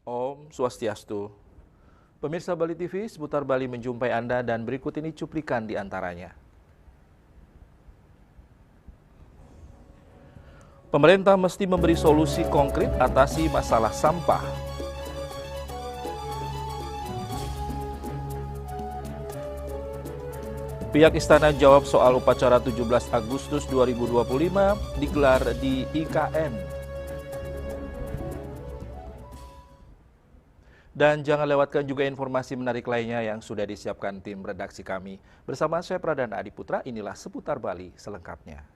Om Swastiastu. Pemirsa Bali TV, seputar Bali menjumpai Anda dan berikut ini cuplikan di antaranya. Pemerintah mesti memberi solusi konkret atasi masalah sampah. Pihak Istana jawab soal upacara 17 Agustus 2025 digelar di IKN. Dan jangan lewatkan juga informasi menarik lainnya yang sudah disiapkan tim redaksi kami. Bersama saya Pradana Adiputra, inilah Seputar Bali selengkapnya.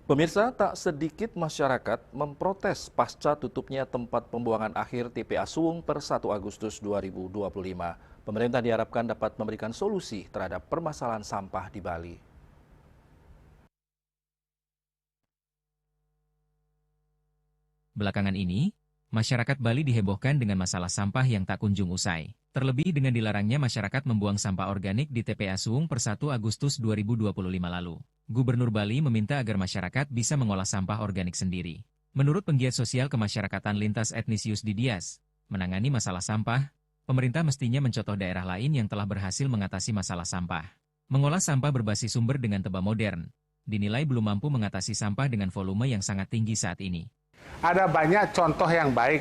Pemirsa, tak sedikit masyarakat memprotes pasca tutupnya tempat pembuangan akhir TPA Suwung per 1 Agustus 2025. Pemerintah diharapkan dapat memberikan solusi terhadap permasalahan sampah di Bali. Belakangan ini, masyarakat Bali dihebohkan dengan masalah sampah yang tak kunjung usai. Terlebih dengan dilarangnya masyarakat membuang sampah organik di TPA Suwung per 1 Agustus 2025 lalu. Gubernur Bali meminta agar masyarakat bisa mengolah sampah organik sendiri. Menurut penggiat sosial kemasyarakatan lintas etnis Yusdi Dias, menangani masalah sampah, pemerintah mestinya mencontoh daerah lain yang telah berhasil mengatasi masalah sampah. Mengolah sampah berbasis sumber dengan tebak modern, dinilai belum mampu mengatasi sampah dengan volume yang sangat tinggi saat ini. Ada banyak contoh yang baik,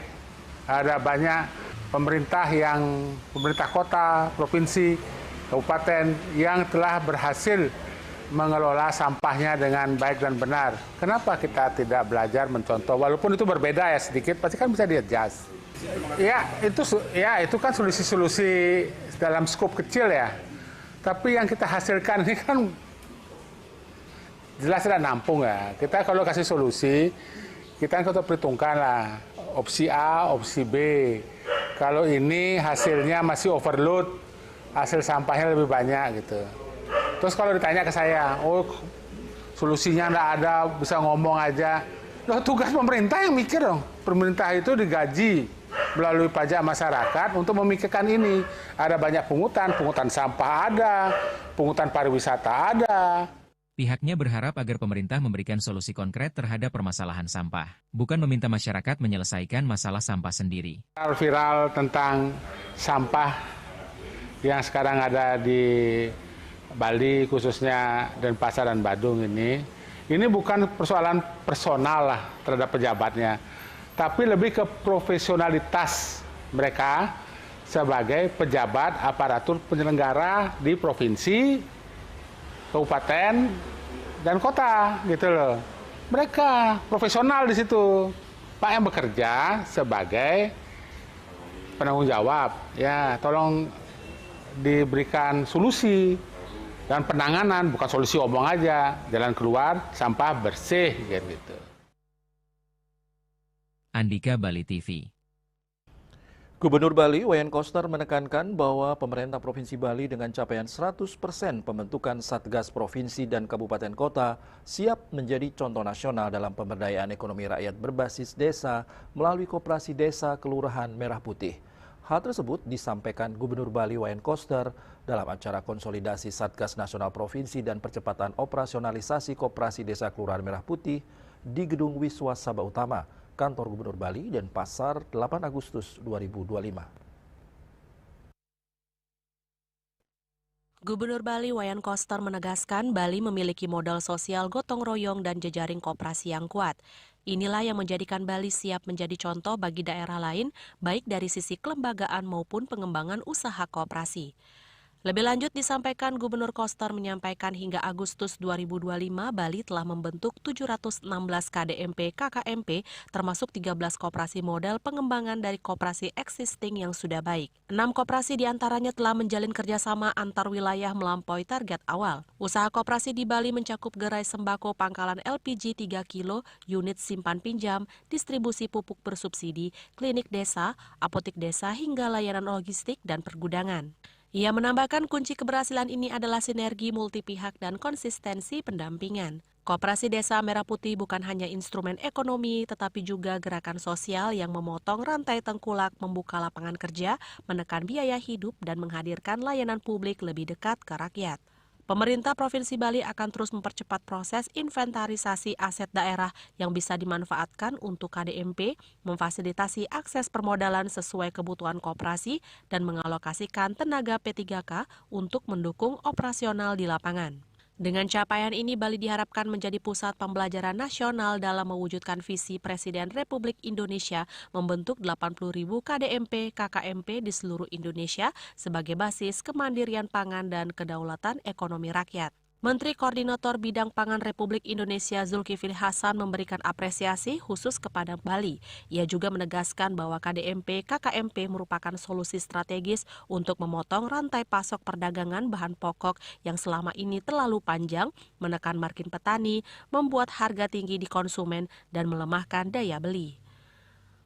ada banyak pemerintah kota, provinsi, kabupaten yang telah berhasil mengelola sampahnya dengan baik dan benar. Kenapa kita tidak belajar mencontoh? Walaupun itu berbeda ya sedikit, pasti kan bisa di-adjust. Itu kan solusi-solusi dalam skop kecil ya. Tapi yang kita hasilkan ini kan jelas tidak nampung ya. Kita kalau kasih solusi, kita kan perhitungkan lah opsi A, opsi B. Kalau ini hasilnya masih overload, hasil sampahnya lebih banyak gitu. Terus kalau ditanya ke saya, solusinya nggak ada, bisa ngomong aja. Loh, tugas pemerintah yang mikir dong. Pemerintah itu digaji melalui pajak masyarakat untuk memikirkan ini. Ada banyak pungutan sampah ada, pungutan pariwisata ada. Pihaknya berharap agar pemerintah memberikan solusi konkret terhadap permasalahan sampah, bukan meminta masyarakat menyelesaikan masalah sampah sendiri. Viral tentang sampah yang sekarang ada di Bali khususnya Denpasar dan Badung ini bukan persoalan personal lah terhadap pejabatnya, tapi lebih ke profesionalitas mereka sebagai pejabat aparatur penyelenggara di provinsi, kabupaten, dan kota gitu loh. Mereka profesional di situ. Pak yang bekerja sebagai penanggung jawab, ya tolong diberikan solusi dan penanganan, bukan solusi omong aja, jalan keluar, sampah bersih, gitu. Andika, Bali TV. Gubernur Bali, Wayan Koster menekankan bahwa pemerintah Provinsi Bali dengan capaian 100% pembentukan Satgas Provinsi dan Kabupaten Kota siap menjadi contoh nasional dalam pemberdayaan ekonomi rakyat berbasis desa melalui Koperasi Desa Kelurahan Merah Putih. Hal tersebut disampaikan Gubernur Bali Wayan Koster dalam acara konsolidasi Satgas Nasional Provinsi dan percepatan operasionalisasi Koperasi Desa Kelurahan Merah Putih di Gedung Wiswa Sabah Utama, Kantor Gubernur Bali, Denpasar, 8 Agustus 2025. Gubernur Bali Wayan Koster menegaskan Bali memiliki modal sosial gotong royong dan jejaring koperasi yang kuat. Inilah yang menjadikan Bali siap menjadi contoh bagi daerah lain, baik dari sisi kelembagaan maupun pengembangan usaha koperasi. Lebih lanjut disampaikan Gubernur Koster menyampaikan hingga Agustus 2025 Bali telah membentuk 716 KDMP KKMP termasuk 13 koperasi model pengembangan dari koperasi existing yang sudah baik. 6 koperasi diantaranya telah menjalin kerjasama antar wilayah melampaui target awal. Usaha koperasi di Bali mencakup gerai sembako pangkalan LPG 3 kilo, unit simpan pinjam, distribusi pupuk bersubsidi, klinik desa, apotik desa hingga layanan logistik dan pergudangan. Ia menambahkan kunci keberhasilan ini adalah sinergi multipihak dan konsistensi pendampingan. Koperasi Desa Merah Putih bukan hanya instrumen ekonomi, tetapi juga gerakan sosial yang memotong rantai tengkulak, membuka lapangan kerja, menekan biaya hidup, dan menghadirkan layanan publik lebih dekat ke rakyat. Pemerintah Provinsi Bali akan terus mempercepat proses inventarisasi aset daerah yang bisa dimanfaatkan untuk KDMP, memfasilitasi akses permodalan sesuai kebutuhan koperasi, dan mengalokasikan tenaga P3K untuk mendukung operasional di lapangan. Dengan capaian ini, Bali diharapkan menjadi pusat pembelajaran nasional dalam mewujudkan visi Presiden Republik Indonesia membentuk 80.000 KDMP, KKMP di seluruh Indonesia sebagai basis kemandirian pangan dan kedaulatan ekonomi rakyat. Menteri Koordinator Bidang Pangan Republik Indonesia Zulkifli Hasan memberikan apresiasi khusus kepada Bali. Ia juga menegaskan bahwa KDMP KKMP merupakan solusi strategis untuk memotong rantai pasok perdagangan bahan pokok yang selama ini terlalu panjang, menekan margin petani, membuat harga tinggi di konsumen, dan melemahkan daya beli.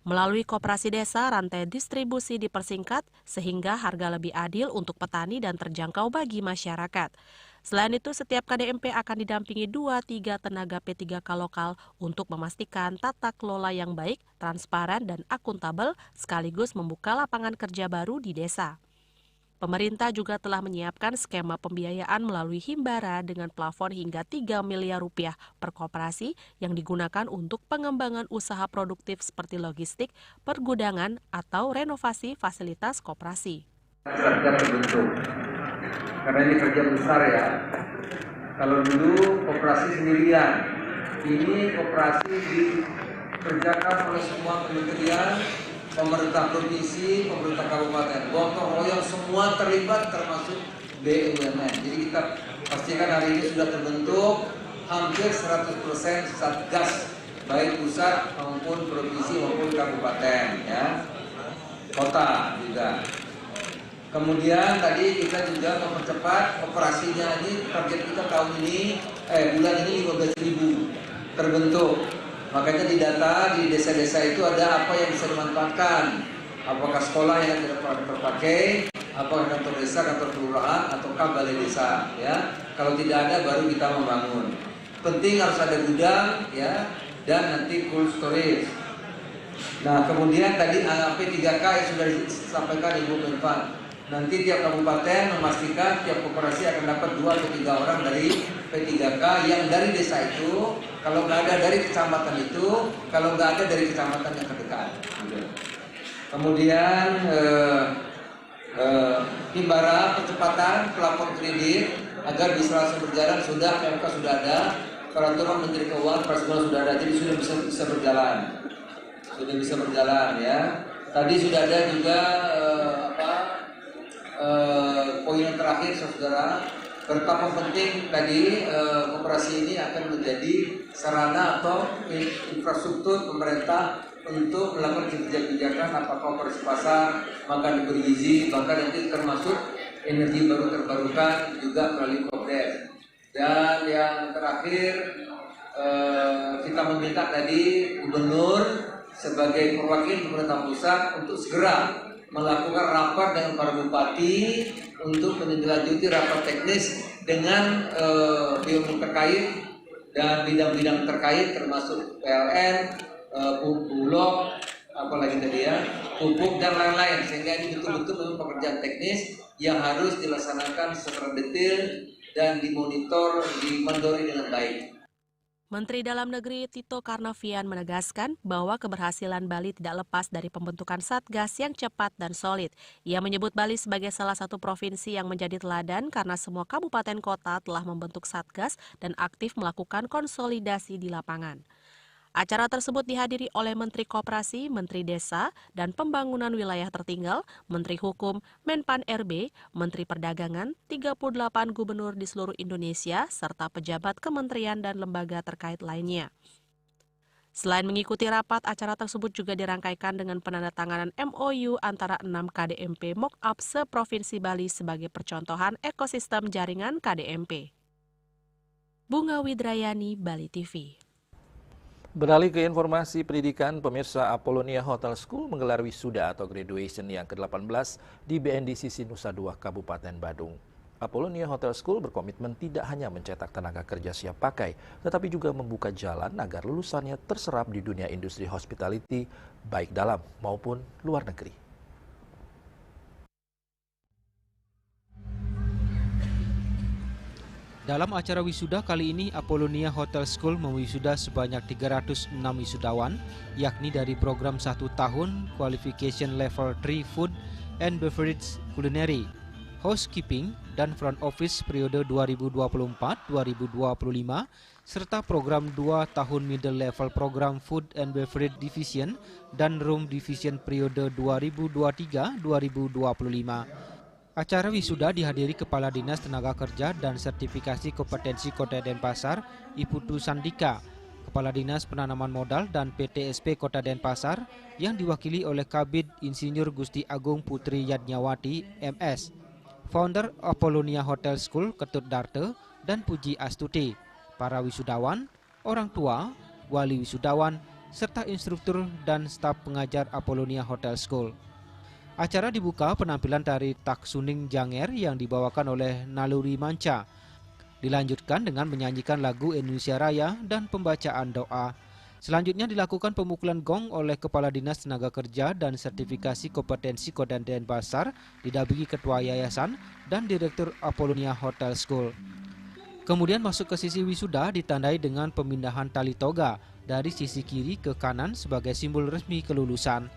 Melalui koperasi desa, rantai distribusi dipersingkat sehingga harga lebih adil untuk petani dan terjangkau bagi masyarakat. Selain itu, setiap KDMP akan didampingi 2-3 tenaga P3K lokal untuk memastikan tata kelola yang baik, transparan, dan akuntabel sekaligus membuka lapangan kerja baru di desa. Pemerintah juga telah menyiapkan skema pembiayaan melalui Himbara dengan plafon hingga 3 miliar rupiah per koperasi yang digunakan untuk pengembangan usaha produktif seperti logistik, pergudangan, atau renovasi fasilitas koperasi. Satgas terbentuk, karena ini kerja besar ya. Kalau dulu koperasi sendirian, ini koperasi dikerjakan oleh semua kementerian, pemerintah provinsi, pemerintah kabupaten, gotong royong semua terlibat termasuk BUMN. Jadi kita pastikan hari ini sudah terbentuk hampir 100% Satgas, baik pusat maupun provinsi maupun kabupaten, ya, kota juga. Kemudian tadi kita juga mempercepat operasinya. Ini target kita tahun ini, bulan ini 15.000 terbentuk. Makanya di data di desa-desa itu ada apa yang bisa dimanfaatkan. Apakah sekolah yang tidak terpakai, apakah kantor desa, kantor kelurahan, ataukah balai desa. Ya, kalau tidak ada baru kita membangun. Penting harus ada gudang, ya, dan nanti cold storage. Nah, kemudian tadi P3K yang sudah disampaikan Ibu Menpan. Nanti tiap kabupaten memastikan tiap koperasi akan dapat 2 atau 3 orang dari P3K yang dari desa itu. Kalau nggak ada dari kecamatan itu, kalau nggak ada dari kecamatan yang terdekat. Kemudian Himbara percepatan plafon kredit agar bisa langsung berjalan, sudah MK sudah ada, peraturan Menteri Keuangan semua sudah ada, jadi sudah bisa berjalan, ya. Tadi sudah ada juga poin yang terakhir, saudara, betapa penting tadi koperasi ini akan menjadi sarana atau infrastruktur pemerintah untuk melakukan kebijakan apakah operasi pasar, makan bergizi, bahkan nanti termasuk energi baru terbarukan juga melalui Kopdef. Dan yang terakhir kita meminta tadi gubernur sebagai perwakilan pemerintah pusat untuk segera melakukan rapat dengan para bupati untuk menindaklanjuti rapat teknis dengan BUMN terkait dan bidang-bidang terkait termasuk PLN, Bulog, apalagi tadi ya, pupuk dan lain-lain, sehingga ini betul-betul memang pekerjaan teknis yang harus dilaksanakan secara detail dan dimonitor, dimandori dengan baik. Menteri Dalam Negeri Tito Karnavian menegaskan bahwa keberhasilan Bali tidak lepas dari pembentukan Satgas yang cepat dan solid. Ia menyebut Bali sebagai salah satu provinsi yang menjadi teladan karena semua kabupaten kota telah membentuk Satgas dan aktif melakukan konsolidasi di lapangan. Acara tersebut dihadiri oleh Menteri Koperasi, Menteri Desa, dan Pembangunan Wilayah Tertinggal, Menteri Hukum, Menpan RB, Menteri Perdagangan, 38 gubernur di seluruh Indonesia, serta pejabat kementerian dan lembaga terkait lainnya. Selain mengikuti rapat, acara tersebut juga dirangkaikan dengan penandatanganan MOU antara 6 KDMP mock-up se-Provinsi Bali sebagai percontohan ekosistem jaringan KDMP. Bunga Widrayani, Bali TV. Beralih ke informasi pendidikan, pemirsa, Apollonia Hotel School menggelar wisuda atau graduation yang ke-18 di BNDCC Nusa Dua, Kabupaten Badung. Apollonia Hotel School berkomitmen tidak hanya mencetak tenaga kerja siap pakai, tetapi juga membuka jalan agar lulusannya terserap di dunia industri hospitality, baik dalam maupun luar negeri. Dalam acara wisuda kali ini, Apollonia Hotel School mewisuda sebanyak 306 wisudawan, yakni dari program 1 tahun Qualification Level 3 Food and Beverage Culinary, Housekeeping, dan Front Office periode 2024-2025, serta program 2 tahun Middle Level Program Food and Beverage Division dan Room Division periode 2023-2025. Acara wisuda dihadiri Kepala Dinas Tenaga Kerja dan Sertifikasi Kompetensi Kota Denpasar, Iputu Sandika, Kepala Dinas Penanaman Modal dan PTSP Kota Denpasar, yang diwakili oleh Kabid Insinyur Gusti Agung Putri Yadnyawati, MS, founder Apollonia Hotel School Ketut Darte, dan Puji Astuti, para wisudawan, orang tua, wali wisudawan, serta instruktur dan staf pengajar Apollonia Hotel School. Acara dibuka penampilan tari Tak Suning Janger yang dibawakan oleh Naluri Manca. Dilanjutkan dengan menyanyikan lagu Indonesia Raya dan pembacaan doa. Selanjutnya dilakukan pemukulan gong oleh Kepala Dinas Tenaga Kerja dan Sertifikasi Kompetensi Kota Denpasar, didampingi Ketua Yayasan dan Direktur Apollonia Hotel School. Kemudian masuk ke sisi wisuda ditandai dengan pemindahan tali toga dari sisi kiri ke kanan sebagai simbol resmi kelulusan.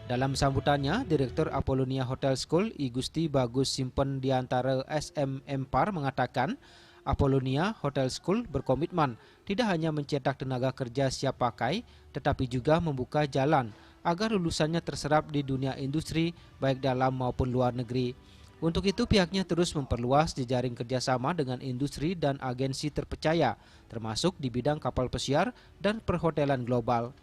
Dalam sambutannya, Direktur Apollonia Hotel School, I Gusti Bagus Simpen Diantara SM Empar mengatakan, Apollonia Hotel School berkomitmen tidak hanya mencetak tenaga kerja siap pakai, tetapi juga membuka jalan agar lulusannya terserap di dunia industri, baik dalam maupun luar negeri. Untuk itu pihaknya terus memperluas jejaring kerjasama dengan industri dan agensi terpercaya, termasuk di bidang kapal pesiar dan perhotelan global.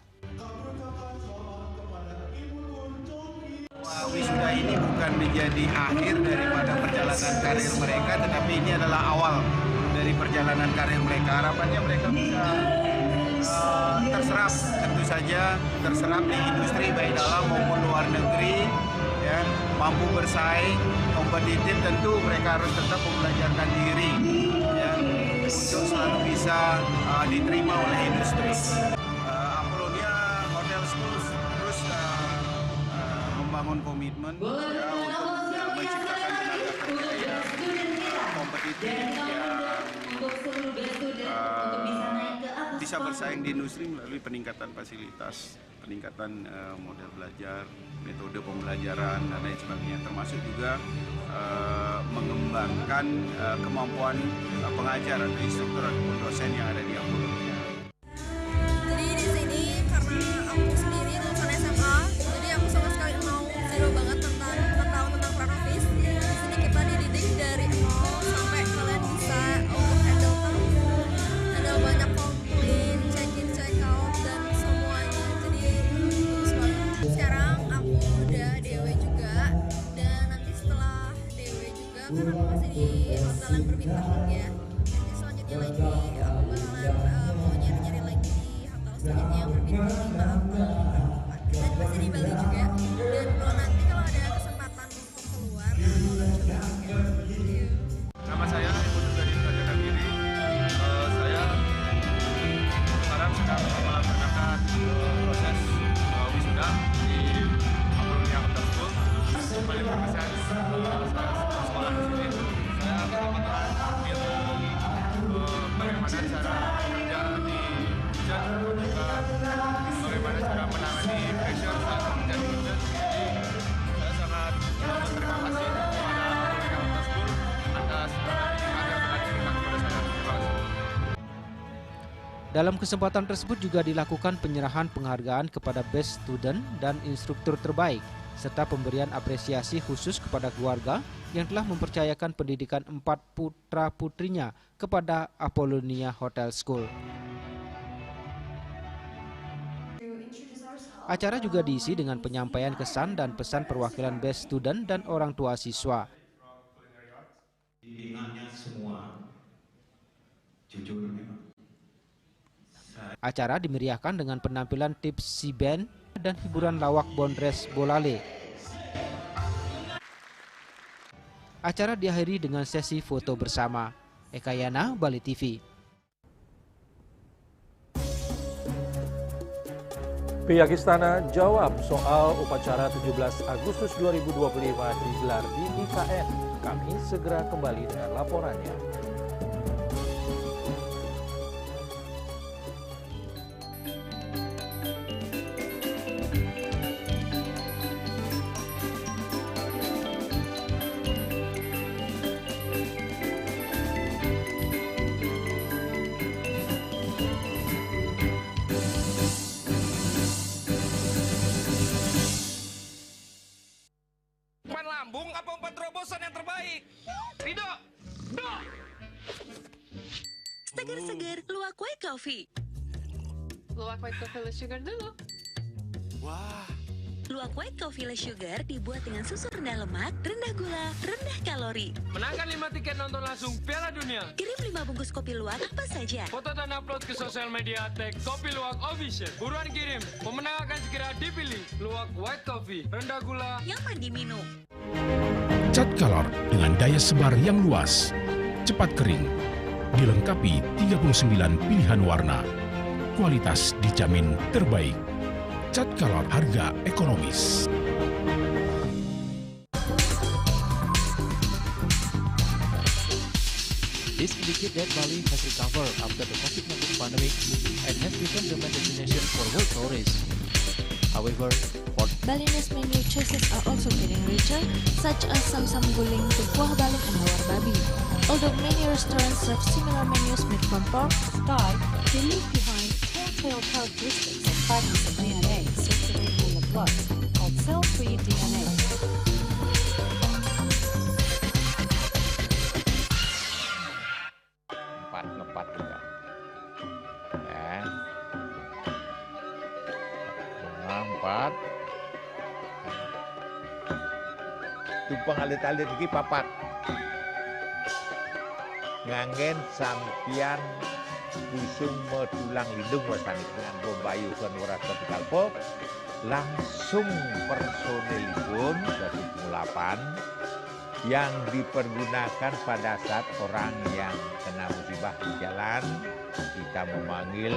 Wisuda ini bukan menjadi akhir daripada perjalanan karir mereka, tetapi ini adalah awal dari perjalanan karir mereka. Harapannya mereka bisa terserap, tentu saja terserap di industri baik dalam maupun luar negeri, ya, mampu bersaing, kompetitif. Tentu mereka harus tetap membelajarkan diri, ya, untuk selalu bisa diterima oleh industri. Apollonia Hotel School terus membangun komitmen, ya, untuk menciptakan tenaga kerja yang kompetitif, bisa bersaing di industri melalui peningkatan fasilitas, peningkatan model belajar, metode pembelajaran dan lain sebagainya, termasuk juga mengembangkan kemampuan pengajar atau instruktur atau dosen yang ada di Apollonia. Jadi di sini karena aku sendiri lulusan SMA, jadi aku sama sekali zero banget tentang front office. Di sini kita dididik dari nol sampai kalian bisa untuk handle tamu, handle banyak komplain, check-in, check-out dan semuanya. Jadi bagus banget. Sekarang aku udah DW juga, dan nanti setelah DW juga kan aku masih di hotel yang berbintang ya. Nanti selanjutnya lagi aku bakalan mau nyari-nyari lagi di hotel selanjutnya yang berbintang 5 atau 4. Dan masih di Bali juga. Dan kalau nanti kalau ada kesempatan untuk keluar, aku akan coba juga. Nama saya Iputu dari Kerajaan Diri. Saya sekarang sedang melaksanakan proses wisuda di Apollonia Hotel School. Paling berkesan saya sekolah di sini. Saya benar-benar ambil bagaimana cara kerja di Dalam kesempatan tersebut juga dilakukan penyerahan penghargaan kepada Best Student dan instruktur terbaik, serta pemberian apresiasi khusus kepada keluarga yang telah mempercayakan pendidikan 4 putra-putrinya kepada Apollonia Hotel School. Acara juga diisi dengan penyampaian kesan dan pesan perwakilan Best Student dan orang tua siswa. Acara dimeriahkan dengan penampilan tips si band dan hiburan lawak Bondres Bolale. Acara diakhiri dengan sesi foto bersama. Eka Yana, Bali TV. Pihak Istana jawab soal upacara 17 Agustus 2025 digelar di IKN. Kami segera kembali dengan laporannya. Lambung apa 4 terobosan yang terbaik? Rido! Seger-seger, luwak white coffee. Luwak white coffee less sugar dulu. Wah. Luwak white coffee less sugar dibuat dengan susu rendah lemak, rendah gula, rendah kalori. Menangkan 5 tiket nonton langsung Piala Dunia. Kirim 5 bungkus kopi luwak apa saja. Foto dan upload ke sosial media tag Kopi Luwak Official. Buruan kirim. Pemenang akan segera dipilih. Luwak white coffee, rendah gula, nyaman diminum. Cat color dengan daya sebar yang luas, cepat kering, dilengkapi 39 pilihan warna. Kualitas dijamin terbaik. Cat color harga ekonomis. This indicates that Bali has recovered after the COVID-19 pandemic and has become the main destination for world tourists. However, Balinese menu choices are also getting richer, such as samsam guling, kuah balung, and lawar babi. Although many restaurants serve similar menus made from pork, Thai, they leave behind telltale characteristics of fragments of DNA circulating in the blood, called cell-free DNA. Ngepat juga. Ya. 4. Tumpang alit-alit iki papat. Ngangen sampian busung medulang lindung wasani dengan bombayu kon ora vertikal pop langsung personilipun 28 yang dipergunakan pada saat orang yang kena musibah di jalan kita memanggil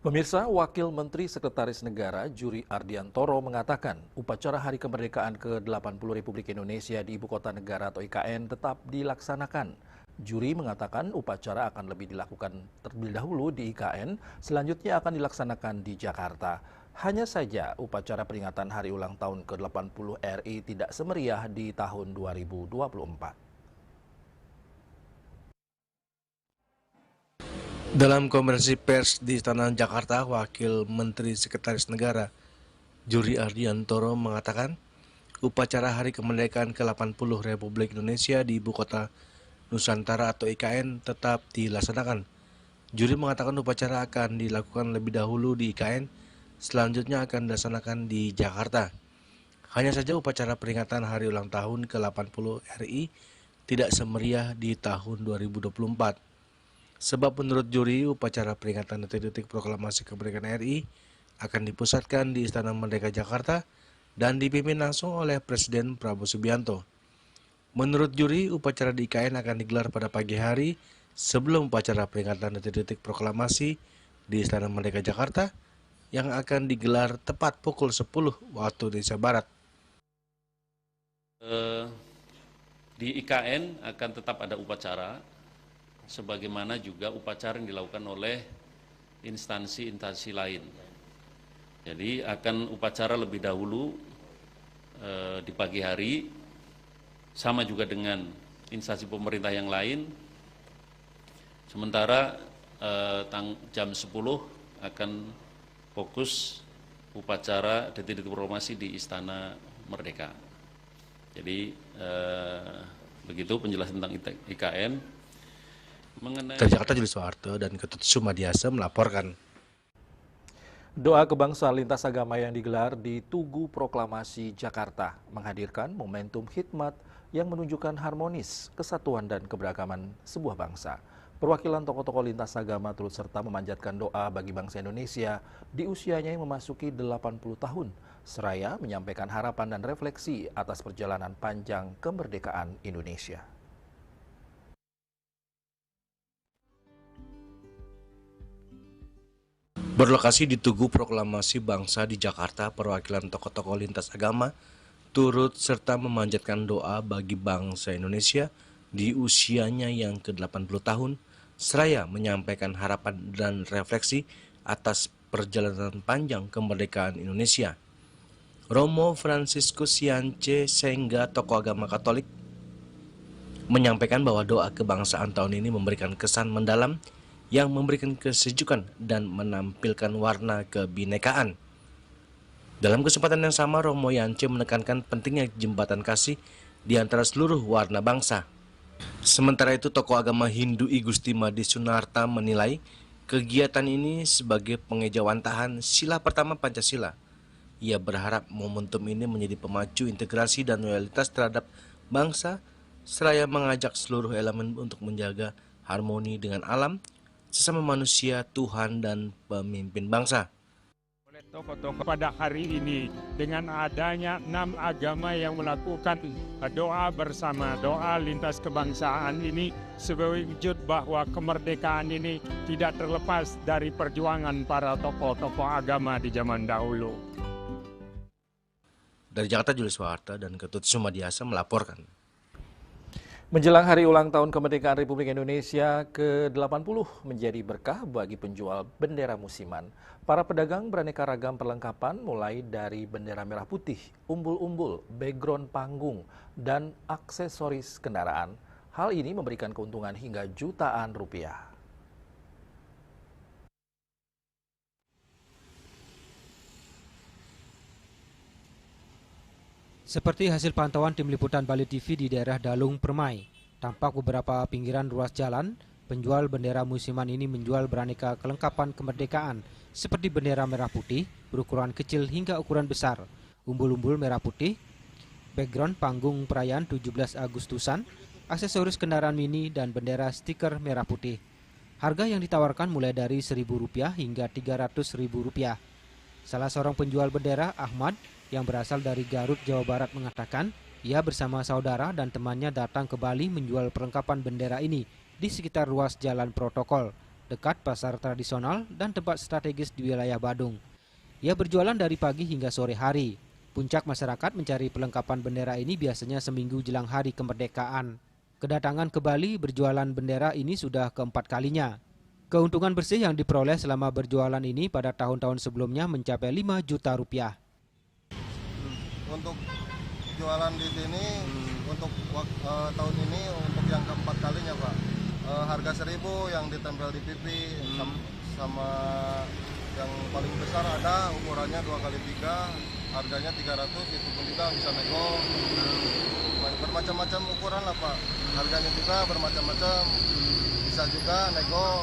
Pemirsa, Wakil Menteri Sekretaris Negara Juri Ardiantoro mengatakan upacara Hari Kemerdekaan ke-80 Republik Indonesia di Ibu Kota Negara atau IKN tetap dilaksanakan. Juri mengatakan upacara akan lebih dilakukan terlebih dahulu di IKN, selanjutnya akan dilaksanakan di Jakarta. Hanya saja upacara peringatan Hari Ulang Tahun ke-80 RI tidak semeriah di tahun 2024. Dalam konferensi pers di Istana Jakarta, Wakil Menteri Sekretaris Negara Juri Ardiantoro mengatakan upacara Hari Kemerdekaan ke-80 Republik Indonesia di Ibu Kota Nusantara atau IKN tetap dilaksanakan. Juri mengatakan upacara akan dilakukan lebih dahulu di IKN, selanjutnya akan dilaksanakan di Jakarta. Hanya saja upacara peringatan Hari Ulang Tahun ke-80 RI tidak semeriah di tahun 2024. Sebab menurut juri, upacara peringatan detik-detik proklamasi kemerdekaan RI akan dipusatkan di Istana Merdeka Jakarta dan dipimpin langsung oleh Presiden Prabowo Subianto. Menurut juri, upacara di IKN akan digelar pada pagi hari sebelum upacara peringatan detik-detik proklamasi di Istana Merdeka Jakarta yang akan digelar tepat pukul 10 waktu Indonesia Barat. Di IKN akan tetap ada upacara, sebagaimana juga upacara yang dilakukan oleh instansi-instansi lain. Jadi akan upacara lebih dahulu di pagi hari, sama juga dengan instansi pemerintah yang lain. Sementara jam 10 akan fokus upacara detik-detik proklamasi di Istana Merdeka. Jadi begitu penjelasan tentang IKN. Dari Jakarta, Julius Soeharto dan Ketut Sumadiasa melaporkan. Doa kebangsaan lintas agama yang digelar di Tugu Proklamasi Jakarta menghadirkan momentum khidmat yang menunjukkan harmonis, kesatuan dan keberagaman sebuah bangsa. Perwakilan tokoh-tokoh lintas agama turut serta memanjatkan doa bagi bangsa Indonesia di usianya yang memasuki 80 tahun, seraya menyampaikan harapan dan refleksi atas perjalanan panjang kemerdekaan Indonesia. Berlokasi di Tugu Proklamasi Bangsa di Jakarta, perwakilan tokoh-tokoh lintas agama turut serta memanjatkan doa bagi bangsa Indonesia di usianya yang ke-80 tahun, seraya menyampaikan harapan dan refleksi atas perjalanan panjang kemerdekaan Indonesia. Romo Franciscus Yance Sengga, tokoh agama Katolik, menyampaikan bahwa doa kebangsaan tahun ini memberikan kesan mendalam yang memberikan kesejukan dan menampilkan warna kebinekaan. Dalam kesempatan yang sama, Romo Yance menekankan pentingnya jembatan kasih di antara seluruh warna bangsa. Sementara itu, tokoh agama Hindu I Gusti Madi Sunarta menilai kegiatan ini sebagai pengejawantahan sila pertama Pancasila. Ia berharap momentum ini menjadi pemacu integrasi dan loyalitas terhadap bangsa, seraya mengajak seluruh elemen untuk menjaga harmoni dengan alam, sesama manusia, Tuhan, dan pemimpin bangsa. Oleh tokoh-tokoh pada hari ini, dengan adanya 6 agama yang melakukan doa bersama, doa lintas kebangsaan ini sebagai wujud bahwa kemerdekaan ini tidak terlepas dari perjuangan para tokoh-tokoh agama di zaman dahulu. Dari Jakarta, Julius Soeharto dan Ketut Sumadiasa melaporkan. Menjelang hari ulang tahun kemerdekaan Republik Indonesia ke-80 menjadi berkah bagi penjual bendera musiman. Para pedagang beraneka ragam perlengkapan mulai dari bendera merah putih, umbul-umbul, background panggung, dan aksesoris kendaraan. Hal ini memberikan keuntungan hingga jutaan rupiah. Seperti hasil pantauan tim liputan Bali TV di daerah Dalung Permai, tampak beberapa pinggiran ruas jalan, penjual bendera musiman ini menjual beraneka kelengkapan kemerdekaan seperti bendera merah putih berukuran kecil hingga ukuran besar, umbul-umbul merah putih, background panggung perayaan 17 Agustusan, aksesoris kendaraan mini dan bendera stiker merah putih. Harga yang ditawarkan mulai dari Rp1.000 hingga Rp300.000. Salah seorang penjual bendera, Ahmad, yang berasal dari Garut, Jawa Barat mengatakan, ia bersama saudara dan temannya datang ke Bali menjual perlengkapan bendera ini di sekitar ruas jalan protokol, dekat pasar tradisional dan tempat strategis di wilayah Badung. Ia berjualan dari pagi hingga sore hari. Puncak masyarakat mencari perlengkapan bendera ini biasanya seminggu jelang hari kemerdekaan. Kedatangan ke Bali berjualan bendera ini sudah keempat kalinya. Keuntungan bersih yang diperoleh selama berjualan ini pada tahun-tahun sebelumnya mencapai Rp5 juta. Untuk jualan di sini untuk tahun ini untuk yang keempat kalinya Pak, harga 1.000 yang ditempel di pipi sama yang paling besar ada ukurannya 2x3, harganya 300, itu pun juga bisa nego. Bermacam-macam ukuran lah Pak, harganya juga bermacam-macam, bisa juga nego.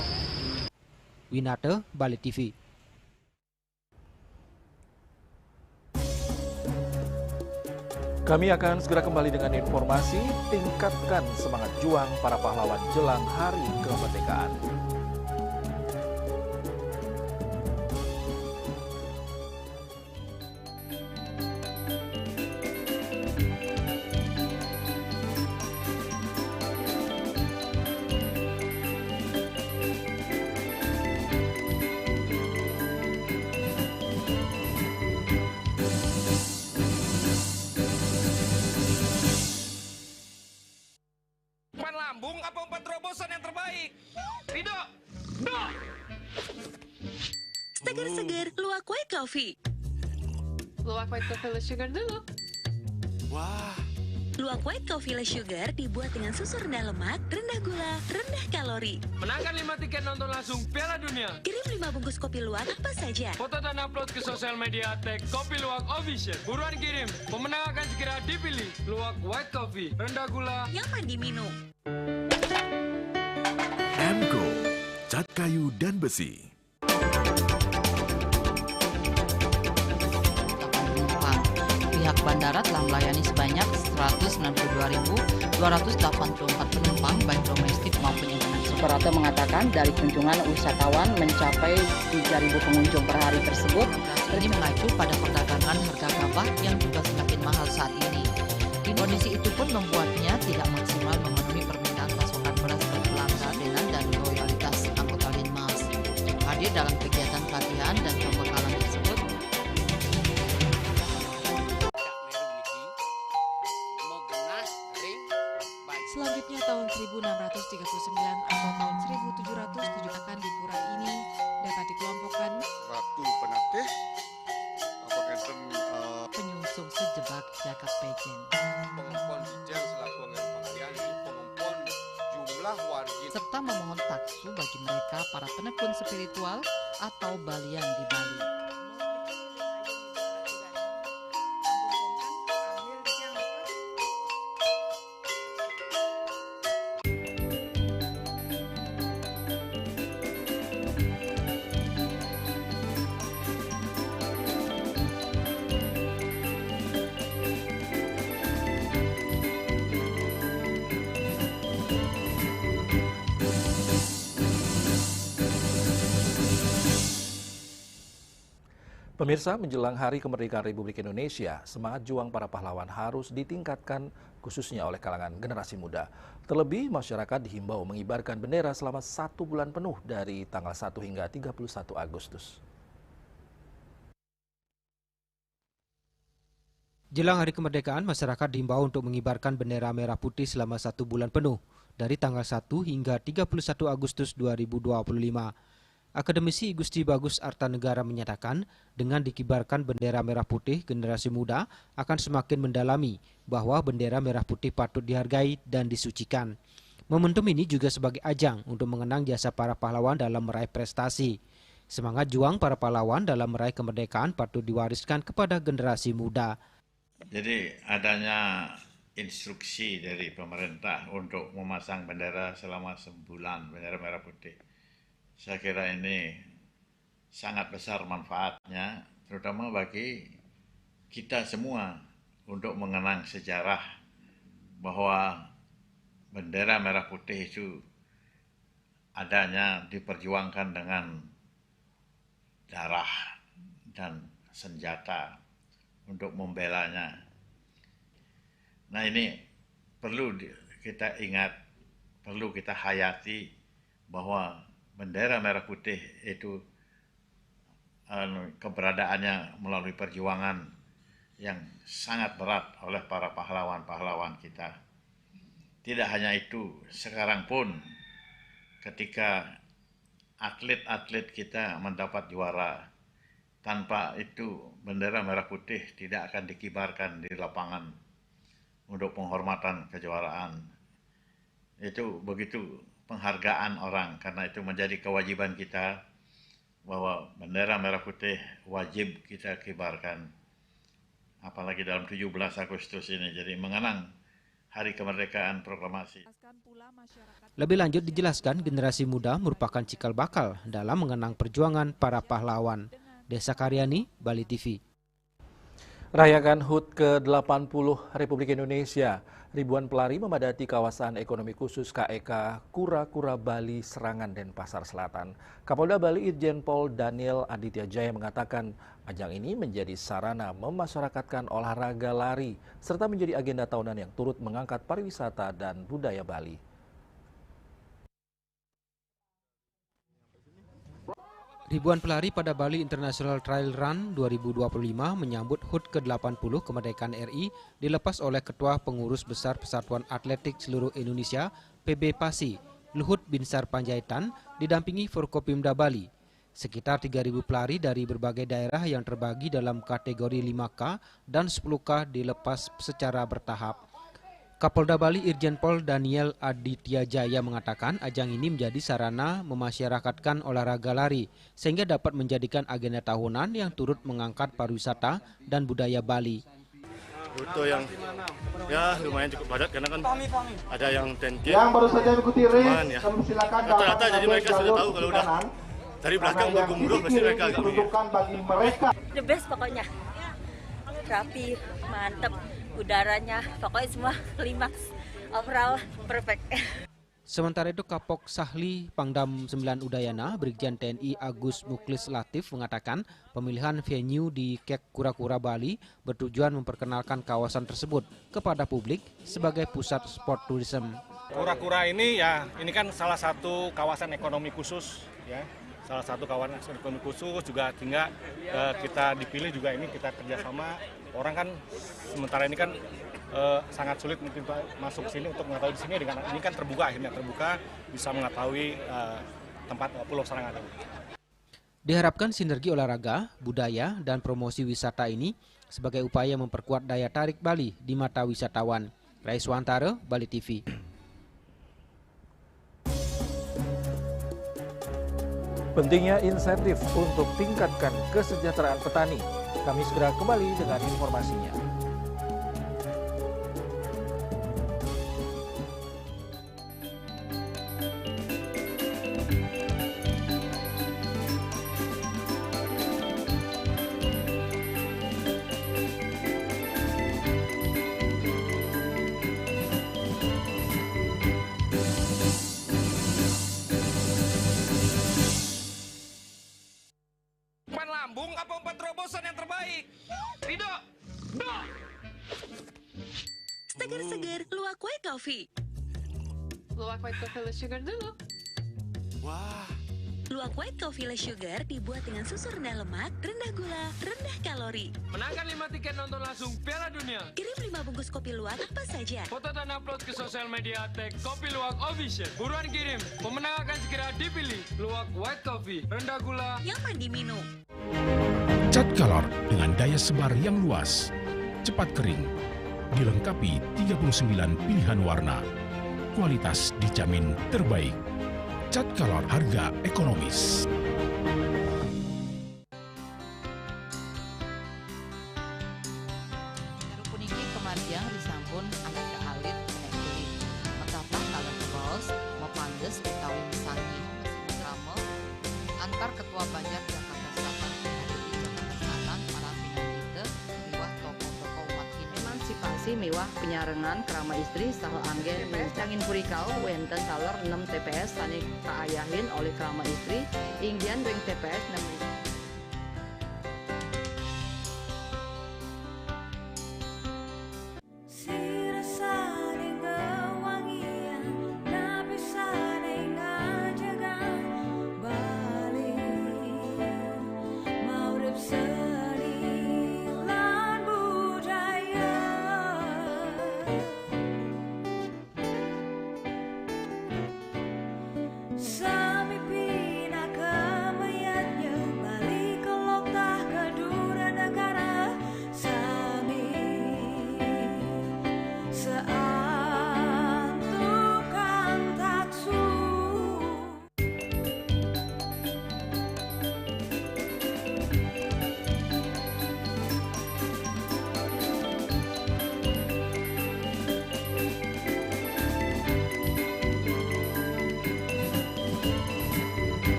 Winate, Bali TV. Kami akan segera kembali dengan informasi tingkatkan semangat juang para pahlawan jelang Hari Kemerdekaan. lambung apa umpan terobosan yang terbaik? Rido! Do! Segar-segar luwak white coffee. Luwak white coffee less sugar dulu. Wah. Luwak white coffee less sugar dibuat dengan susu rendah lemak, rendah gula, rendah kalori. Menangkan 5 tiket nonton langsung Piala Dunia. Kirim 5 bungkus kopi luwak apa saja. Foto dan upload ke sosial media tag Kopi Luwak Official. Buruan kirim, pemenang akan segera dipilih. Luwak white coffee, rendah gula, nyaman diminum. Emco, cat kayu dan besi. Pihak bandara telah melayani sebanyak 192.284 penumpang baik domestik maupun internasional. Operator mengatakan dari kunjungan wisatawan mencapai 3.000 pengunjung per hari tersebut. Ini mengacu pada perdagangan harga gabah yang juga semakin mahal saat ini. Kondisi itu pun membuatnya tidak maksimal memenuhi permintaan pasokan beras bagi pelanggan dan loyalitas anggota Linmas. Hadir dalam kegiatan pelatihan dan pembekalan tersebut, selanjutnya tahun 1639 atau tahun 1707 akan di pura ini dapat dikelompokkan Ratu Penatih, penyungsung sejebak jagat pejen. Pengempon Dijen selaku anggaran pengalian di pengempon jumlah warga serta memohon taksu bagi mereka para penekun spiritual atau balian di Bali. Pemirsa, menjelang Hari Kemerdekaan Republik Indonesia, semangat juang para pahlawan harus ditingkatkan khususnya oleh kalangan generasi muda. Terlebih, masyarakat dihimbau mengibarkan bendera selama 1 bulan penuh dari tanggal 1 hingga 31 Agustus. Jelang Hari Kemerdekaan, masyarakat dihimbau untuk mengibarkan bendera merah putih selama 1 bulan penuh dari tanggal 1 hingga 31 Agustus 2025. Akademisi Gusti Bagus Artanegara menyatakan, dengan dikibarkan bendera merah putih, generasi muda akan semakin mendalami bahwa bendera merah putih patut dihargai dan disucikan. Momentum ini juga sebagai ajang untuk mengenang jasa para pahlawan dalam meraih prestasi. Semangat juang para pahlawan dalam meraih kemerdekaan patut diwariskan kepada generasi muda. Jadi adanya instruksi dari pemerintah untuk memasang bendera selama sebulan, bendera merah putih. Saya kira ini sangat besar manfaatnya, terutama bagi kita semua untuk mengenang sejarah bahwa bendera merah putih itu adanya diperjuangkan dengan darah dan senjata untuk membelanya. Nah, ini perlu kita ingat, perlu kita hayati bahwa bendera merah putih itu keberadaannya melalui perjuangan yang sangat berat oleh para pahlawan-pahlawan kita. Tidak hanya itu, sekarang pun ketika atlet-atlet kita mendapat juara, tanpa itu bendera merah putih tidak akan dikibarkan di lapangan untuk penghormatan kejuaraan. Itu begitu penghargaan orang, karena itu menjadi kewajiban kita bahwa bendera merah putih wajib kita kibarkan. Apalagi dalam 17 Agustus ini, jadi mengenang Hari Kemerdekaan Proklamasi. Lebih lanjut dijelaskan, generasi muda merupakan cikal bakal dalam mengenang perjuangan para pahlawan. Desa Karyani, Bali TV. Rayakan HUT ke-80 Republik Indonesia. Ribuan pelari memadati kawasan ekonomi khusus KEK Kura-Kura Bali, Serangan, Denpasar Selatan. Kapolda Bali Irjen Pol Daniel Aditya Jaya mengatakan ajang ini menjadi sarana memasyarakatkan olahraga lari serta menjadi agenda tahunan yang turut mengangkat pariwisata dan budaya Bali. Ribuan pelari pada Bali International Trail Run 2025 menyambut HUT ke-80 kemerdekaan RI dilepas oleh Ketua Pengurus Besar Persatuan Atletik Seluruh Indonesia PB PASI, Luhut Binsar Panjaitan, didampingi Forkopimda Bali. Sekitar 3.000 pelari dari berbagai daerah yang terbagi dalam kategori 5K dan 10K dilepas secara bertahap. Kapolda Bali Irjen Pol Daniel Aditya Jaya mengatakan ajang ini menjadi sarana memasyarakatkan olahraga lari sehingga dapat menjadikan agenda tahunan yang turut mengangkat pariwisata dan budaya Bali. Rute yang ya lumayan cukup padat karena kan ada yang 10K. Yang baru saja mengikuti race, ya. silakan Rata-rata jadi mereka sudah tahu kalau udah dari belakang bergemuruh pasti mereka agak mereka. The best pokoknya. Rapi, mantep. Udaranya, pokoknya semua klimaks, overall perfect. Sementara itu Kapok Sahli Pangdam 9 Udayana, Brigjen TNI Agus Muklis Latif mengatakan pemilihan venue di Kek Kura-Kura Bali bertujuan memperkenalkan kawasan tersebut kepada publik sebagai pusat sport tourism. Kura-Kura ini ya, ini kan salah satu kawasan ekonomi khusus ya. Salah satu kawasan ekonomi khusus juga sehingga kita dipilih juga ini kita kerjasama. Orang kan sementara ini kan sangat sulit mungkin masuk ke sini untuk mengetahui di sini, dengan ini kan terbuka, akhirnya terbuka bisa mengetahui tempat Pulau Sarangan. Diharapkan sinergi olahraga, budaya, dan promosi wisata ini sebagai upaya memperkuat daya tarik Bali di mata wisatawan. Raiswantara, Bali TV. Pentingnya insentif untuk tingkatkan kesejahteraan petani. Kami segera kembali dengan informasinya. Lambung apa umpan terobosan yang terbaik? Rido! Seger-seger, luwak white coffee. Luwak white coffee less sugar dulu. Wah. Luwak white coffee less sugar dibuat dengan susu rendah lemak, rendah gula, rendah kalori. Menangkan 5 tiket nonton langsung Piala Dunia. Kirim 5 bungkus kopi luwak apa saja. Foto dan upload ke sosial media tag Kopi Luwak Official. Buruan kirim, pemenang akan segera dipilih. Luwak white coffee, rendah gula, nyaman diminum. Cat Color dengan daya sebar yang luas, cepat kering, dilengkapi 39 pilihan warna. Kualitas dijamin terbaik. Cat Color, harga ekonomis. Puniki kemariang disampun anak kealit kulit. Metapa kalau terus mepangges utawi misangi drama antar ketua Banjar Jakarta Selatan menghadapi Jakarta Selatan para finalite miwah tokoh-tokoh umat ini. Emansipasi miwah penyarengan kerama istri saha anggen cangin purikau wenten taler 6 TPS sani kaayahin oleh kerama istri inggian ring TPS 6.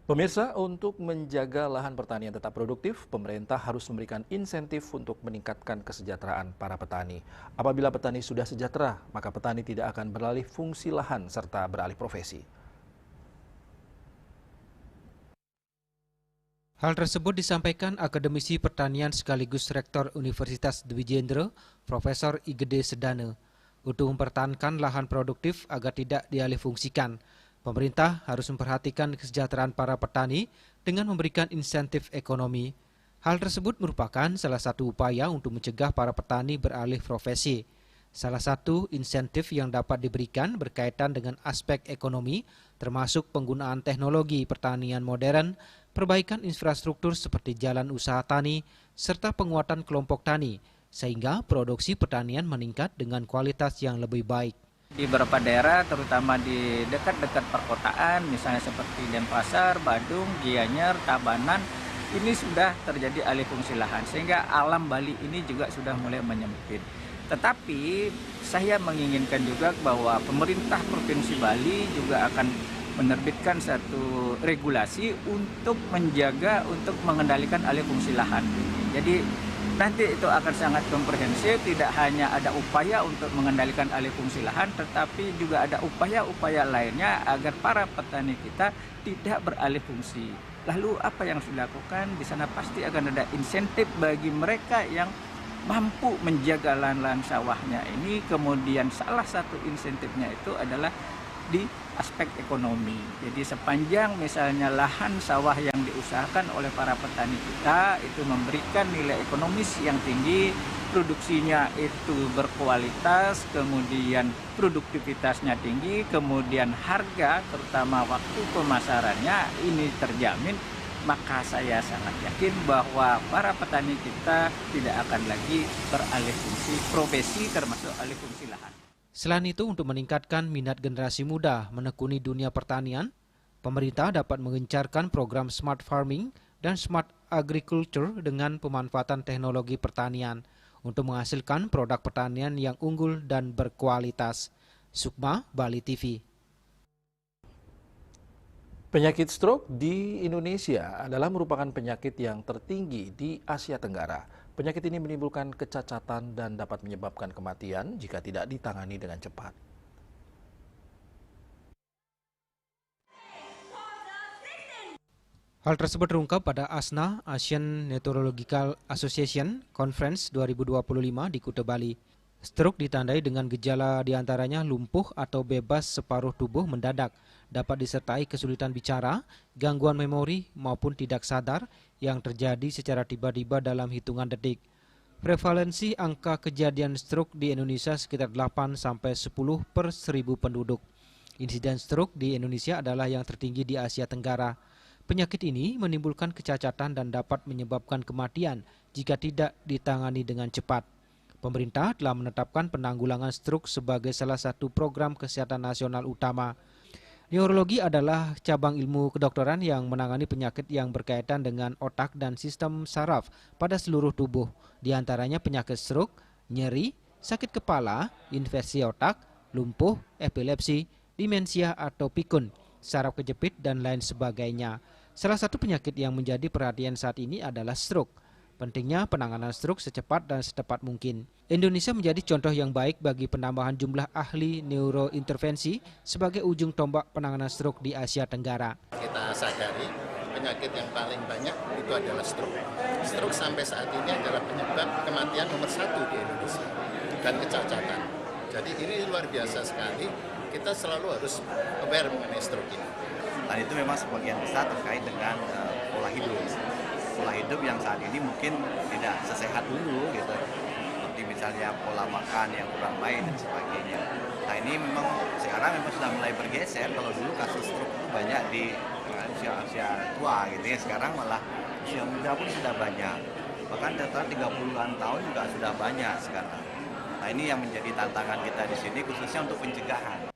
Pemirsa, untuk menjaga lahan pertanian tetap produktif, pemerintah harus memberikan insentif untuk meningkatkan kesejahteraan para petani. Apabila petani sudah sejahtera, maka petani tidak akan beralih fungsi lahan serta beralih profesi. Hal tersebut disampaikan akademisi pertanian sekaligus rektor Universitas Dwi Jendra, Profesor Igede Sedana. Untuk mempertahankan lahan produktif agar tidak dialihfungsikan, pemerintah harus memperhatikan kesejahteraan para petani dengan memberikan insentif ekonomi. Hal tersebut merupakan salah satu upaya untuk mencegah para petani beralih profesi. Salah satu insentif yang dapat diberikan berkaitan dengan aspek ekonomi, termasuk penggunaan teknologi pertanian modern, perbaikan infrastruktur seperti jalan usaha tani, serta penguatan kelompok tani, sehingga produksi pertanian meningkat dengan kualitas yang lebih baik. Di beberapa daerah, terutama di dekat-dekat perkotaan, misalnya seperti Denpasar, Badung, Gianyar, Tabanan, ini sudah terjadi alih fungsi lahan, sehingga alam Bali ini juga sudah mulai menyempit. Tetapi saya menginginkan juga bahwa pemerintah Provinsi Bali juga akan menerbitkan satu regulasi untuk menjaga, untuk mengendalikan alih fungsi lahan. Jadi nanti itu akan sangat komprehensif, tidak hanya ada upaya untuk mengendalikan alih fungsi lahan, tetapi juga ada upaya-upaya lainnya agar para petani kita tidak beralih fungsi. Lalu apa yang harus dilakukan? Di sana pasti akan ada insentif bagi mereka yang mampu menjaga lahan-lahan sawahnya ini. Kemudian salah satu insentifnya itu adalah di aspek ekonomi. Jadi sepanjang misalnya lahan sawah yang diusahakan oleh para petani kita itu memberikan nilai ekonomis yang tinggi, produksinya itu berkualitas, kemudian produktivitasnya tinggi, kemudian harga terutama waktu pemasarannya ini terjamin, maka saya sangat yakin bahwa para petani kita tidak akan lagi beralih fungsi profesi termasuk alih fungsi lahan. Selain itu, untuk meningkatkan minat generasi muda menekuni dunia pertanian, pemerintah dapat mengencarkan program Smart Farming dan Smart Agriculture dengan pemanfaatan teknologi pertanian untuk menghasilkan produk pertanian yang unggul dan berkualitas. Sukma, Bali TV. Penyakit stroke di Indonesia adalah merupakan penyakit yang tertinggi di Asia Tenggara. Penyakit ini menimbulkan kecacatan dan dapat menyebabkan kematian jika tidak ditangani dengan cepat. Hal tersebut terungkap pada ASNA, Asian Neurological Association Conference 2025 di Kuta Bali. Stroke ditandai dengan gejala diantaranya lumpuh atau bebas separuh tubuh mendadak, dapat disertai kesulitan bicara, gangguan memori maupun tidak sadar yang terjadi secara tiba-tiba dalam hitungan detik. Prevalensi angka kejadian stroke di Indonesia sekitar 8-10 per 1000 penduduk. Insiden stroke di Indonesia adalah yang tertinggi di Asia Tenggara. Penyakit ini menimbulkan kecacatan dan dapat menyebabkan kematian jika tidak ditangani dengan cepat. Pemerintah telah menetapkan penanggulangan stroke sebagai salah satu program kesehatan nasional utama. Neurologi adalah cabang ilmu kedokteran yang menangani penyakit yang berkaitan dengan otak dan sistem saraf pada seluruh tubuh, di antaranya penyakit stroke, nyeri, sakit kepala, infeksi otak, lumpuh, epilepsi, demensia atau pikun, saraf kejepit, dan lain sebagainya. Salah satu penyakit yang menjadi perhatian saat ini adalah stroke. Pentingnya penanganan stroke secepat dan setepat mungkin. Indonesia menjadi contoh yang baik bagi penambahan jumlah ahli neurointervensi sebagai ujung tombak penanganan stroke di Asia Tenggara. Kita sadari penyakit yang paling banyak itu adalah stroke. Stroke sampai saat ini adalah penyebab kematian nomor 1 di Indonesia dan kecacatan. Jadi ini luar biasa sekali. Kita selalu harus aware mengenai stroke ini. Dan itu memang sebagian besar terkait dengan pola hidup. Pola hidup yang saat ini mungkin tidak sesehat dulu gitu, seperti misalnya pola makan yang kurang baik dan sebagainya. Nah ini memang sekarang memang sudah mulai bergeser. Kalau dulu kasus stroke itu banyak di usia tua gitu ya, sekarang malah usia muda pun sudah banyak. Bahkan rata-rata 30-an tahun juga sudah banyak sekarang. Nah ini yang menjadi tantangan kita di sini khususnya untuk pencegahan.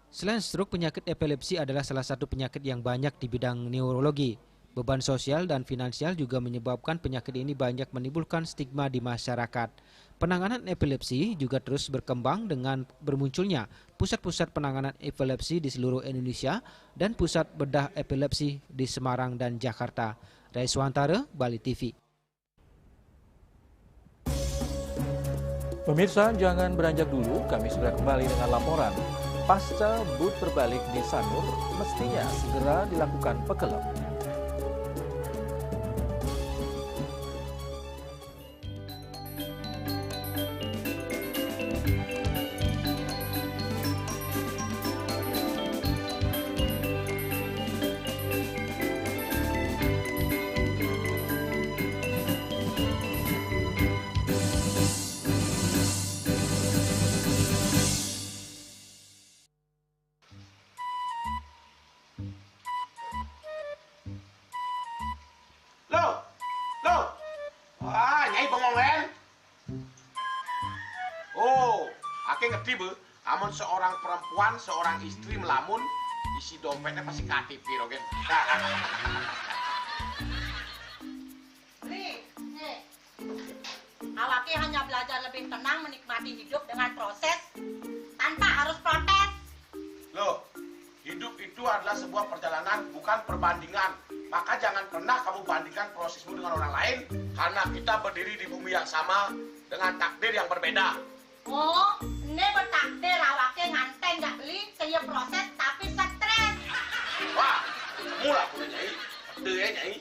Selain stroke, penyakit epilepsi adalah salah satu penyakit yang banyak di bidang neurologi. Beban sosial dan finansial juga menyebabkan penyakit ini banyak menimbulkan stigma di masyarakat. Penanganan epilepsi juga terus berkembang dengan bermunculnya pusat-pusat penanganan epilepsi di seluruh Indonesia dan pusat bedah epilepsi di Semarang dan Jakarta. Rai Swantara, Bali TV. Pemirsa, jangan beranjak dulu, kami sudah kembali dengan laporan. Pasca booth berbalik di Sanur, mestinya segera dilakukan pekelep. ngerti bu, amun seorang perempuan, seorang istri melamun, isi dompetnya pasti KTP, oke? Awaknya hanya belajar lebih tenang menikmati hidup dengan proses tanpa harus protes. Loh, hidup itu adalah sebuah perjalanan, bukan perbandingan. Maka jangan pernah kamu bandingkan prosesmu dengan orang lain, karena kita berdiri di bumi yang sama dengan takdir yang berbeda. Oh, ini bertakdir awaknya nganten gak beli, saya proses tapi stres. Wah, mulai punya nyai, pede ya nyai.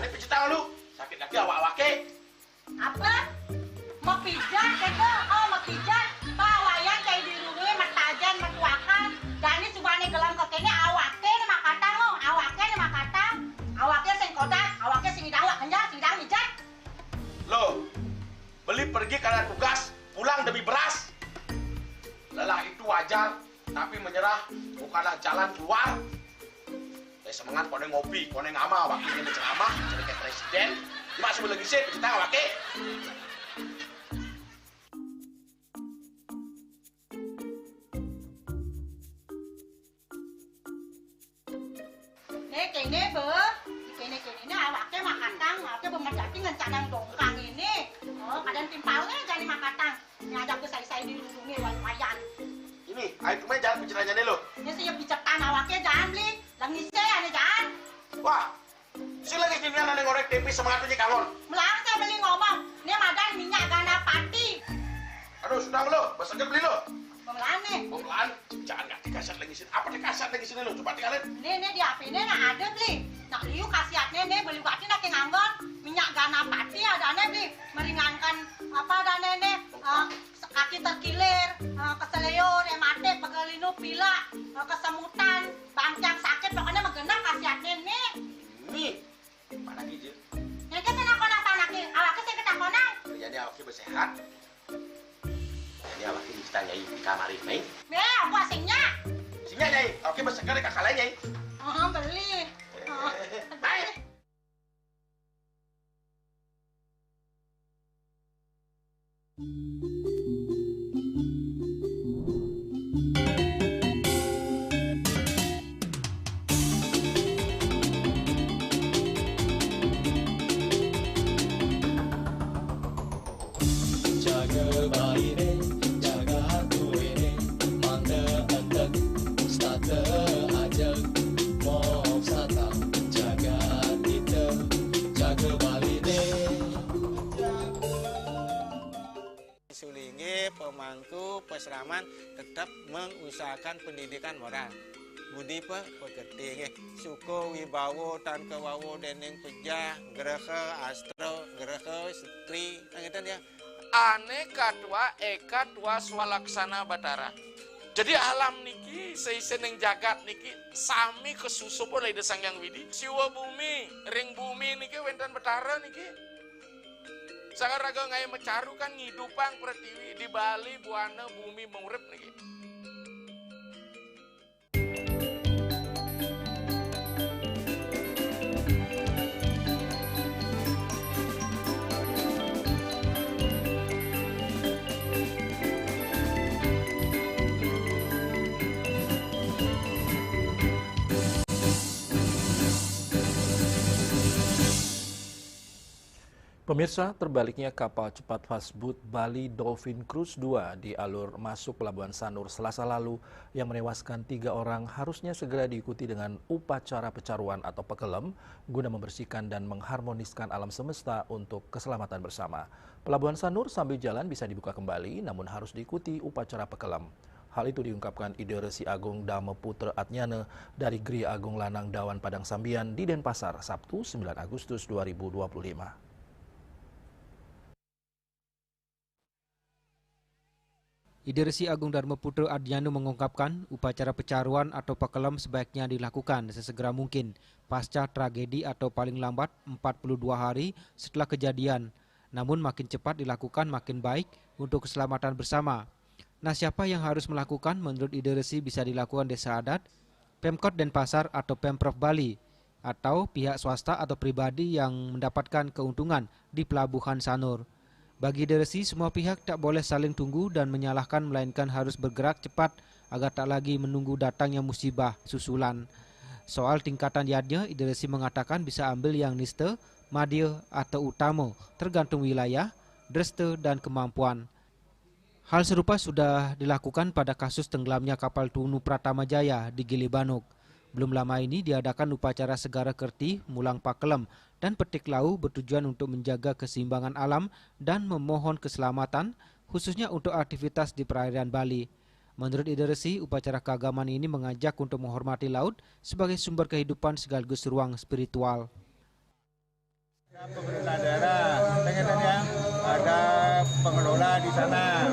Ini pijit tangan lu, sakit lagi awak-awaknya. Apa? Mau pijat keko? Oh, mau pijat. Pawayan kayak dirungi, metajan, metuakan. Dan ini cuma nih gelang kekenya awaknya nih makata lo, awaknya nih makata. Awaknya sing kodak, awaknya sing idawak kenjang, sing idawak hijat. Loh, beli pergi karena tugas, pulang demi beras. Lelah itu wajar, tapi menyerah bukanlah jalan keluar. Semangat kone ngopi, kone ngama, wakilnya berceramah, jadi kayak presiden. Masih lagi sih, kita wakil. Nih kene be, kene ini awaknya makatang, awaknya bermedati ngencadang dongkang ini. Oh, kadang timpalnya jadi makatang. Ngajak ke saya dilindungi wayan. Ini, ayo kemarin jangan bicaranya nih lo. Ini siap bicetan awaknya jangan beli, langise ane jangan. Wah, si lagi sini ane ngorek tempe semangatnya kalon. Melang saya beli ngomong, ini madan minyak gana pati. Aduh, sudah lo, besoknya beli lo. Pemelaan nih. Pemelaan, jangan gak dikasat lagi sini. Apa dikasat lagi sini lo? Coba tinggalin. Nih di HP ini nggak ada beli. Nak liu kasihatnya nih beli waktu nak nganggon minyak gana pati ada nih beli meringankan apa ada nih kaki terkilir, keseleur, ematik, pegelinu, pilak, kesemutan, bangcang sakit, pokoknya menggenang kasihatnya nih. Nih, mana gijil? Ini kan senang-senang panaki, awaknya saya ketak-konang. Jadi awaknya bersehat. Jadi awaknya ditanyai di kamar ini. Nih, aku asingnya. Asingnya nyai, awaknya bersegar di kakak lain nyai. Beli. Baik. Jaga bayi ni, jaga hatu ini, mana entek, stata aja, mok sata, jaga kita, jaga bayi ni. Sulingi pemangku peseraman tetap mengusahakan pendidikan moral. Budi pekerti suko wibawo tan kewawo dening pejah gereha astro gereha setri ngitan ya. Ane kadua eka dua swalaksana batara. Jadi alam niki seiseneng jagat niki sami kesusup oleh desang yang widi. Siwa bumi, ring bumi niki wenten batara niki. Sangat raga ngai mecaru kan ngidupang pertiwi di Bali buana bumi mengurip niki. Pemirsa, terbaliknya kapal cepat fastboat Bali Dolphin Cruise 2 di alur masuk Pelabuhan Sanur Selasa lalu yang menewaskan 3 orang harusnya segera diikuti dengan upacara pecaruan atau pekelem guna membersihkan dan mengharmoniskan alam semesta untuk keselamatan bersama. Pelabuhan Sanur sambil jalan bisa dibuka kembali namun harus diikuti upacara pekelem. Hal itu diungkapkan Ide Resi Agung Dame Putra Atnyana dari Gri Agung Lanang Dawan Padang Sambian di Denpasar, Sabtu 9 Agustus 2025. Ide Resi Agung Dharma Putra Adhyanu mengungkapkan upacara pecaruan atau pekelem sebaiknya dilakukan sesegera mungkin pasca tragedi atau paling lambat 42 hari setelah kejadian. Namun makin cepat dilakukan makin baik untuk keselamatan bersama. Nah, siapa yang harus melakukan? Menurut Ide Resi bisa dilakukan Desa Adat, Pemkot Denpasar atau Pemprov Bali, atau pihak swasta atau pribadi yang mendapatkan keuntungan di Pelabuhan Sanur. Bagi Ide-Resi, semua pihak tak boleh saling tunggu dan menyalahkan, melainkan harus bergerak cepat agar tak lagi menunggu datangnya musibah susulan. Soal tingkatan yadnya, Ide-Resi mengatakan bisa ambil yang niste, madya atau utama, tergantung wilayah, dreste dan kemampuan. Hal serupa sudah dilakukan pada kasus tenggelamnya kapal tunu Pratama Jaya di Gili Banuk. Belum lama ini diadakan upacara Segara Kerti, Mulang Pakelem, dan Petik Lau bertujuan untuk menjaga keseimbangan alam dan memohon keselamatan, khususnya untuk aktivitas di perairan Bali. Menurut Ide-Resi, upacara keagamaan ini mengajak untuk menghormati laut sebagai sumber kehidupan sekaligus ruang spiritual. Pemerintah daerah, ada pengelola di sana,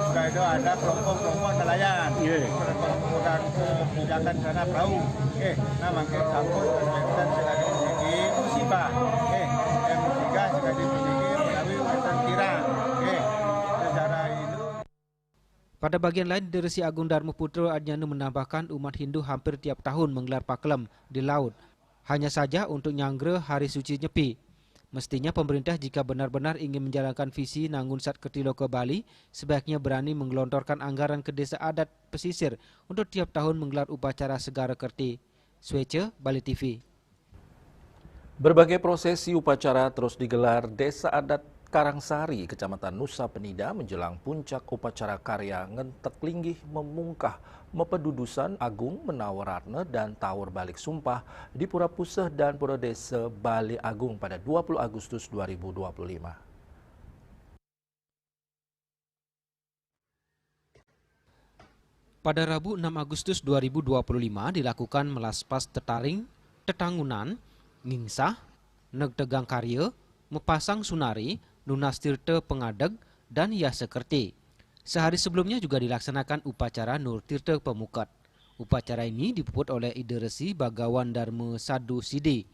juga itu ada kelompok-kelompok nelayan, kemudian kebijakan sana perahu, nah makin takut dan sekali menjadi musibah, yang ketiga sekali menjadi melalui wetan kira, secara itu. Pada bagian lain, Ide-Resi Agung Dharma Putra Adnyana menambahkan umat Hindu hampir tiap tahun menggelar pakelem di laut, hanya saja untuk nyanggre Hari Suci Nyepi. Mestinya pemerintah jika benar-benar ingin menjalankan visi Nangun Sat Kerti Loka Bali, sebaiknya berani menggelontorkan anggaran ke desa adat pesisir untuk tiap tahun menggelar upacara Segara Kerti. Swece, Bali TV. Berbagai prosesi upacara terus digelar Desa Adat Karangsari, Kecamatan Nusa Penida menjelang puncak upacara karya Ngentek Linggih memungkah Mepedudusan Agung Menawaratna dan Taur Balik Sumpah di Pura Puseh dan Pura Desa Bali Agung pada 20 Agustus 2025. Pada Rabu 6 Agustus 2025 dilakukan melaspas tetaring, tetangunan, ngingsah, negtegang karya, mepasang sunari, nunas tirta pengadeg, dan yasa kerti. Sehari sebelumnya juga dilaksanakan upacara Nur Tirta Pemukat. Upacara ini dipuput oleh Ide-Resi Bagawan Dharma Sadu Sidi.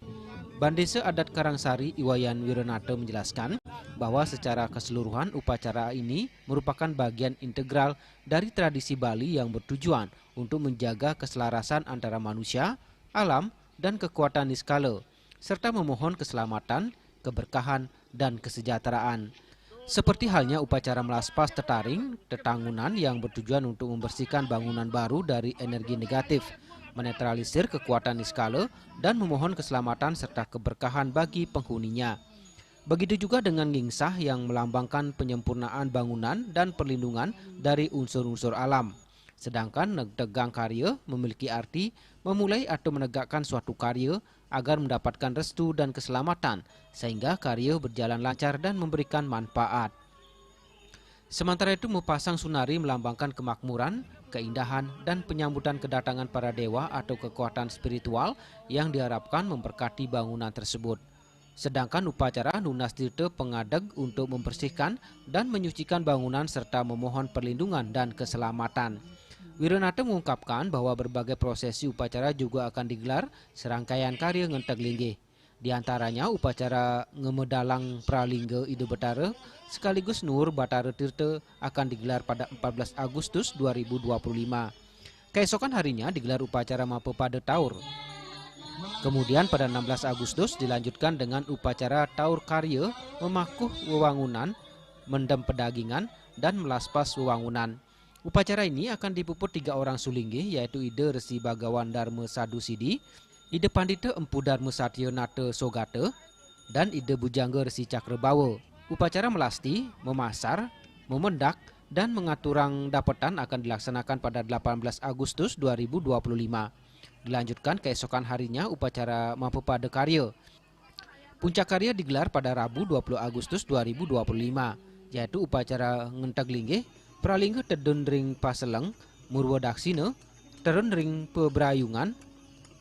Bandesa Adat Karangsari Iwayan Wiranata menjelaskan bahwa secara keseluruhan upacara ini merupakan bagian integral dari tradisi Bali yang bertujuan untuk menjaga keselarasan antara manusia, alam, dan kekuatan niskala, serta memohon keselamatan, keberkahan, dan kesejahteraan. Seperti halnya upacara melaspas tetaring, tetangunan yang bertujuan untuk membersihkan bangunan baru dari energi negatif, menetralisir kekuatan niskala, dan memohon keselamatan serta keberkahan bagi penghuninya. Begitu juga dengan ngingsah yang melambangkan penyempurnaan bangunan dan perlindungan dari unsur-unsur alam. Sedangkan negtegang karya memiliki arti memulai atau menegakkan suatu karya agar mendapatkan restu dan keselamatan, sehingga karya berjalan lancar dan memberikan manfaat. Sementara itu, mepasang sunari melambangkan kemakmuran, keindahan, dan penyambutan kedatangan para dewa atau kekuatan spiritual yang diharapkan memberkati bangunan tersebut. Sedangkan upacara Nunas Tirta Pengadeg untuk membersihkan dan menyucikan bangunan serta memohon perlindungan dan keselamatan. Wiranata mengungkapkan bahwa berbagai prosesi upacara juga akan digelar serangkaian karya Ngentek Linggih. Di antaranya upacara Ngemedalang Pralingga Ide Betara sekaligus Nur Batara Tirta akan digelar pada 14 Agustus 2025. Keesokan harinya digelar upacara Mapepada Taur. Kemudian pada 16 Agustus dilanjutkan dengan upacara Taur Karya Memakuh Wewangunan, Mendem Pedagingan, dan Melaspas Wewangunan. Upacara ini akan dipuput 3 orang sulinggih, yaitu Ide-Resi Bagawan Dharma Sadu Sidi, Ide Pandita Empu Dharma Satya Nata Sogata, dan Ide Bujangga Resi Cakrabawa. Upacara melasti, memasar, memendak, dan mengaturang dapetan akan dilaksanakan pada 18 Agustus 2025. Dilanjutkan keesokan harinya upacara Mapepada Karya. Puncak karya digelar pada Rabu 20 Agustus 2025, yaitu upacara Ngentek Linggih, Pralingga Tedun Ring Paseleng, Murwadaksina, Terun Ring Pebrayungan,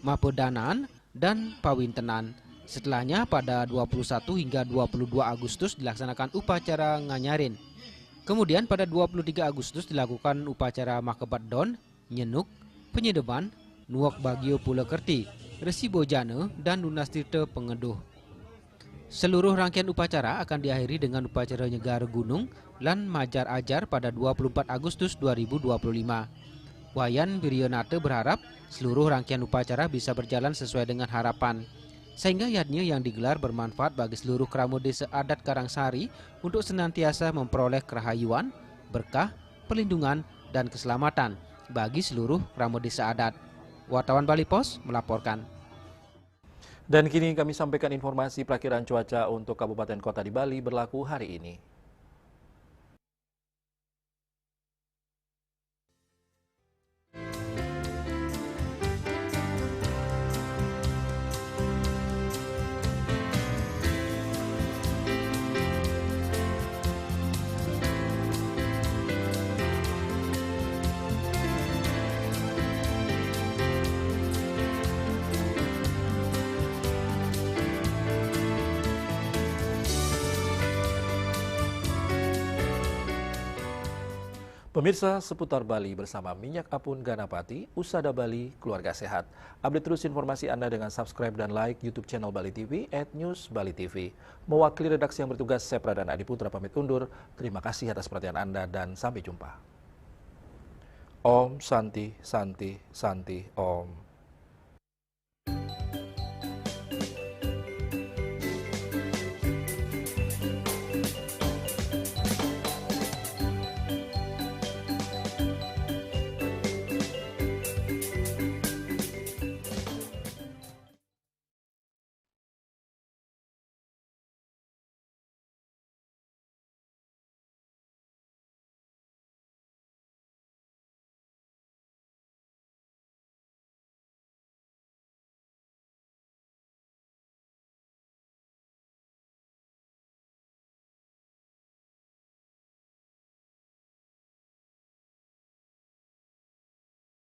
Mapedanaan, dan Pawintenan. Setelahnya pada 21 hingga 22 Agustus dilaksanakan upacara Nganyarin. Kemudian pada 23 Agustus dilakukan upacara Makebat Don, Nyenuk, Penyedeban, Nuak Bagio Pula Kerti, Resi Bojana, dan Nunas Tirta Pengeduh. Seluruh rangkaian upacara akan diakhiri dengan upacara Nyegar Gunung lan Majar Ajar pada 24 Agustus 2025. Wayan Wiranata berharap seluruh rangkaian upacara bisa berjalan sesuai dengan harapan. Sehingga yadnya yang digelar bermanfaat bagi seluruh keramu desa adat Karangsari untuk senantiasa memperoleh kerahayuan, berkah, perlindungan, dan keselamatan bagi seluruh keramu desa adat. Wartawan Bali Pos melaporkan. Dan kini kami sampaikan informasi perakiran cuaca untuk kabupaten kota di Bali berlaku hari ini. Pemirsa seputar Bali bersama Minyak Apun Ganapati, Usada Bali, Keluarga Sehat. Update terus informasi Anda dengan subscribe dan like YouTube channel Bali TV @newsbalitv. Mewakili redaksi yang bertugas, saya Pradana Adiputra pamit undur. Terima kasih atas perhatian Anda dan sampai jumpa. Om Santi Santi Santi Om.